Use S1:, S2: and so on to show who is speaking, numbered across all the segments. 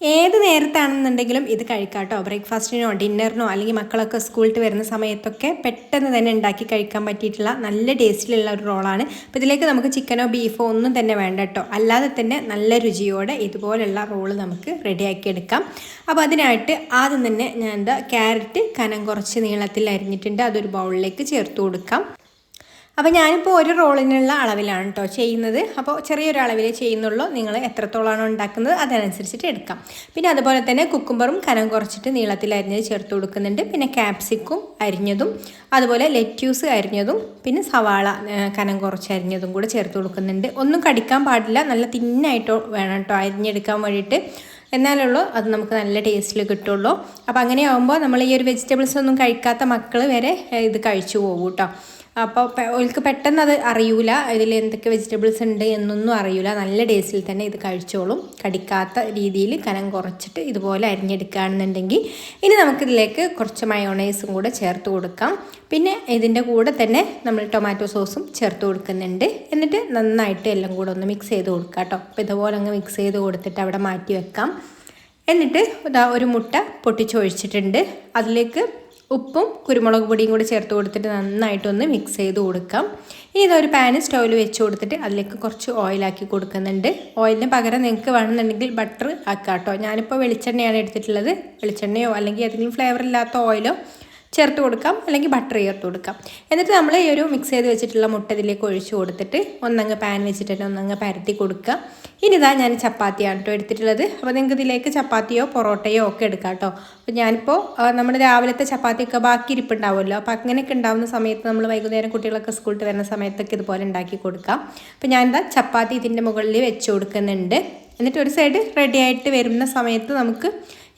S1: ഏത് നേരത്താണെന്നുണ്ടെങ്കിലും ഇത് കഴിക്കാം കേട്ടോ. ബ്രേക്ക്ഫാസ്റ്റിനോ ഡിന്നറിനോ അല്ലെങ്കിൽ മക്കളൊക്കെ സ്കൂളിൽ വരുന്ന സമയത്തൊക്കെ പെട്ടെന്ന് തന്നെ ഉണ്ടാക്കി കഴിക്കാൻ പറ്റിയിട്ടുള്ള നല്ല ടേസ്റ്റിലുള്ള ഒരു റോളാണ്. അപ്പോൾ ഇതിലേക്ക് നമുക്ക് ചിക്കനോ ബീഫോ ഒന്നും തന്നെ വേണ്ട കേട്ടോ. അല്ലാതെ തന്നെ നല്ല രുചിയോടെ ഇതുപോലുള്ള റോള് നമുക്ക് റെഡിയാക്കി എടുക്കാം. അപ്പോൾ അതിനായിട്ട് ആദ്യം തന്നെ ഞാൻ ക്യാരറ്റ് കനം കുറച്ച് നീളത്തിൽ അരിഞ്ഞിട്ടുണ്ട്. അതൊരു ബൗളിലേക്ക് ചേർത്ത് കൊടുക്കാം. അപ്പോൾ ഞാനിപ്പോൾ ഒരു റോളിനുള്ള അളവിലാണ് കേട്ടോ ചെയ്യുന്നത്. അപ്പോൾ ചെറിയൊരു അളവിലേ ചെയ്യുന്നുള്ളൂ. നിങ്ങൾ എത്രത്തോളമാണോ ഉണ്ടാക്കുന്നത് അതനുസരിച്ചിട്ട് എടുക്കാം. പിന്നെ അതുപോലെ തന്നെ കുക്കുംബറും കനം കുറച്ചിട്ട് നീളത്തിൽ അരിഞ്ഞത് ചേർത്ത് കൊടുക്കുന്നുണ്ട്. പിന്നെ ക്യാപ്സിക്കും അരിഞ്ഞതും അതുപോലെ ലെറ്റ്യൂസ് അരിഞ്ഞതും പിന്നെ സവാള കനം കുറച്ച് അരിഞ്ഞതും കൂടെ ചേർത്ത് കൊടുക്കുന്നുണ്ട്. ഒന്നും കടിക്കാൻ പാടില്ല, നല്ല തിന്നായിട്ടോ വേണം കേട്ടോ അരിഞ്ഞെടുക്കാൻ വേണ്ടിയിട്ട്. എന്നാലുള്ളൂ അത് നമുക്ക് നല്ല ടേസ്റ്റിൽ കിട്ടുള്ളൂ. അപ്പോൾ അങ്ങനെ ആകുമ്പോൾ നമ്മൾ ഈ ഒരു വെജിറ്റബിൾസ് ഒന്നും കഴിക്കാത്ത മക്കൾ വരെ ഇത് കഴിച്ചു പോകും കേട്ടോ. അപ്പോൾ അവർക്ക് പെട്ടെന്ന് അത് അറിയൂല, ഇതിൽ എന്തൊക്കെ വെജിറ്റബിൾസ് ഉണ്ട് എന്നൊന്നും അറിയൂല. നല്ല ടേസ്റ്റിൽ തന്നെ ഇത് കഴിച്ചോളും. കടിക്കാത്ത രീതിയിൽ കനം കുറച്ചിട്ട് ഇതുപോലെ അരിഞ്ഞെടുക്കുകയാണെന്നുണ്ടെങ്കിൽ ഇനി നമുക്കിതിലേക്ക് കുറച്ച് മയോണൈസും കൂടെ ചേർത്ത് കൊടുക്കാം. പിന്നെ ഇതിൻ്റെ കൂടെ തന്നെ നമ്മൾ ടൊമാറ്റോ സോസും ചേർത്ത് കൊടുക്കുന്നുണ്ട്. എന്നിട്ട് നന്നായിട്ട് എല്ലാം കൂടെ ഒന്ന് മിക്സ് ചെയ്ത് കൊടുക്കാം കേട്ടോ. അപ്പോൾ ഇതുപോലെ അങ്ങ് മിക്സ് ചെയ്ത് കൊടുത്തിട്ട് അവിടെ മാറ്റി വെക്കാം. എന്നിട്ട് ഇതാ ഒരു മുട്ട പൊട്ടിച്ചൊഴിച്ചിട്ടുണ്ട്. അതിലേക്ക് ഉപ്പും കുരുമുളക് പൊടിയും കൂടി ചേർത്ത് കൊടുത്തിട്ട് നന്നായിട്ടൊന്ന് മിക്സ് ചെയ്ത് കൊടുക്കാം. ഇനി ഇതൊരു പാന് സ്റ്റൗവിൽ വെച്ച് കൊടുത്തിട്ട് അതിലേക്ക് കുറച്ച് ഓയിലാക്കി കൊടുക്കുന്നുണ്ട്. ഓയിലിന് പകരം നിങ്ങൾക്ക് വേണമെന്നുണ്ടെങ്കിൽ ബട്ടർ ആക്കാം കേട്ടോ. ഞാനിപ്പോൾ വെളിച്ചെണ്ണയാണ് എടുത്തിട്ടുള്ളത്. വെളിച്ചെണ്ണയോ അല്ലെങ്കിൽ ഏതെങ്കിലും ഫ്ലേവർ ഇല്ലാത്ത ഓയിലോ ചേർത്ത് കൊടുക്കാം, അല്ലെങ്കിൽ ബട്ടർ ചേർത്ത് കൊടുക്കാം. എന്നിട്ട് നമ്മൾ ഈ ഒരു മിക്സ് ചെയ്ത് വെച്ചിട്ടുള്ള മുട്ട ഇതിലേക്ക് ഒഴിച്ച് കൊടുത്തിട്ട് ഒന്നങ്ങ് പാൻ വെച്ചിട്ട് തന്നെ ഒന്നങ്ങ് പരത്തി കൊടുക്കുക. ഇനി ഇതാ ഞാൻ ചപ്പാത്തിയാണ് കേട്ടോ എടുത്തിട്ടുള്ളത്. അപ്പോൾ നിങ്ങൾക്ക് ഇതിലേക്ക് ചപ്പാത്തിയോ പൊറോട്ടയോ ഒക്കെ എടുക്കാം കേട്ടോ. അപ്പോൾ ഞാനിപ്പോൾ നമ്മുടെ രാവിലത്തെ ചപ്പാത്തിയൊക്കെ ബാക്കി ഇരിപ്പുണ്ടാവുമല്ലോ. അപ്പോൾ അങ്ങനെയൊക്കെ ഉണ്ടാകുന്ന സമയത്ത് നമ്മൾ വൈകുന്നേരം കുട്ടികളൊക്കെ സ്കൂളിൽ വരുന്ന സമയത്തൊക്കെ ഇതുപോലെ ഉണ്ടാക്കി കൊടുക്കാം. അപ്പോൾ ഞാനെന്താ ചപ്പാത്തി ഇതിൻ്റെ മുകളിൽ വെച്ച് കൊടുക്കുന്നുണ്ട്. എന്നിട്ട് ഒരു സൈഡ് റെഡി ആയിട്ട് വരുന്ന സമയത്ത് നമുക്ക്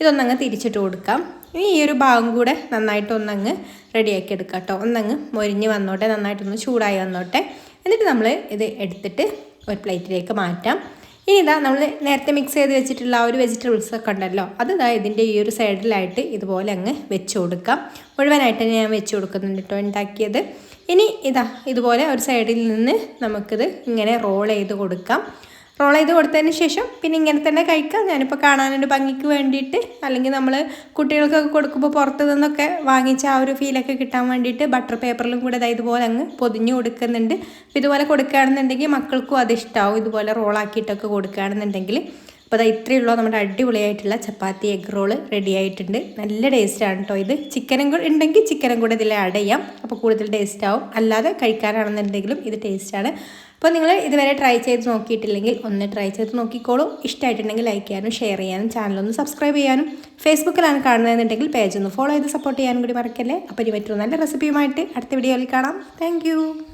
S1: ഇതൊന്നങ്ങ് തിരിച്ചിട്ട് കൊടുക്കാം. ഈ ഒരു ഭാഗം കൂടെ നന്നായിട്ട് ഒന്നങ്ങ് റെഡിയാക്കി എടുക്കാം കേട്ടോ. ഒന്നങ്ങ് മൊരിഞ്ഞ് വന്നോട്ടെ, നന്നായിട്ടൊന്ന് ചൂടായി വന്നോട്ടെ. എന്നിട്ട് നമ്മൾ ഇത് എടുത്തിട്ട് ഒരു പ്ലേറ്റിലേക്ക് മാറ്റാം. ഇനി ഇതാ നമ്മൾ നേരത്തെ മിക്സ് ചെയ്ത് വെച്ചിട്ടുള്ള ആ ഒരു വെജിറ്റബിൾസ് ഒക്കെ ഉണ്ടല്ലോ, അത് ഇതാ ഇതിൻ്റെ ഈ ഒരു സൈഡിലായിട്ട് ഇതുപോലെ അങ്ങ് വെച്ച് കൊടുക്കാം. മുഴുവനായിട്ട് ഞാൻ വെച്ച് കൊടുക്കുന്നുണ്ട് കേട്ടോ ഉണ്ടാക്കിയത്. ഇനി ഇതാ ഇതുപോലെ ഒരു സൈഡിൽ നിന്ന് നമുക്കിത് ഇങ്ങനെ റോൾ ചെയ്ത് കൊടുക്കാം. റോൾ ചെയ്ത് കൊടുത്തതിന് ശേഷം പിന്നെ ഇങ്ങനെ തന്നെ കഴിക്കാം. ഞാനിപ്പോൾ കാണാനൊരു ഭംഗിക്ക് വേണ്ടിയിട്ട്, അല്ലെങ്കിൽ നമ്മൾ കുട്ടികൾക്കൊക്കെ കൊടുക്കുമ്പോൾ പുറത്തു നിന്നൊക്കെ വാങ്ങിച്ച ആ ഒരു ഫീലൊക്കെ കിട്ടാൻ വേണ്ടിയിട്ട് ബട്ടർ പേപ്പറിലും കൂടെ ഇതുപോലെ അങ്ങ് പൊതിഞ്ഞ് കൊടുക്കുന്നുണ്ട്. ഇതുപോലെ കൊടുക്കുകയാണെന്നുണ്ടെങ്കിൽ മക്കൾക്കും അത് ഇഷ്ടമാവും. ഇതുപോലെ റോളാക്കിയിട്ടൊക്കെ കൊടുക്കുകയാണെന്നുണ്ടെങ്കിൽ. അപ്പോൾ ഇത്രയേ ഉള്ളൂ നമ്മുടെ അടിപൊളിയായിട്ടുള്ള ചപ്പാത്തി എഗ് റോള് റെഡി ആയിട്ടുണ്ട്. നല്ല ടേസ്റ്റാണ് കേട്ടോ. ഇത് ചിക്കനും കൂടെ ഉണ്ടെങ്കിൽ ചിക്കനും കൂടെ ഇതിൽ ആഡ് ചെയ്യാം. അപ്പോൾ കൂടുതൽ ടേസ്റ്റ് ആവും. അല്ലാതെ കഴിക്കാനാണെന്നുണ്ടെങ്കിലും ഇത് ടേസ്റ്റാണ്. അപ്പോൾ നിങ്ങൾ ഇതുവരെ ട്രൈ ചെയ്ത് നോക്കിയിട്ടില്ലെങ്കിൽ ഒന്ന് ട്രൈ ചെയ്ത് നോക്കിക്കോളൂ. ഇഷ്ടമായിട്ടുണ്ടെങ്കിൽ ലൈക്ക് ചെയ്യാനും ഷെയർ ചെയ്യാനും ചാനലൊന്ന് സബ്സ്ക്രൈബ് ചെയ്യാനും ഫേസ്ബുക്കിലാണ് കാണുന്നതെന്നുണ്ടെങ്കിൽ പേജ് ഒന്ന് ഫോളോ ചെയ്ത് സപ്പോർട്ട് ചെയ്യാനും കൂടി മറക്കല്ലേ. അപ്പോൾ ഇനി മറ്റൊരു നല്ല റെസിപ്പിയുമായിട്ട് അടുത്ത വീഡിയോയിൽ കാണാം. താങ്ക്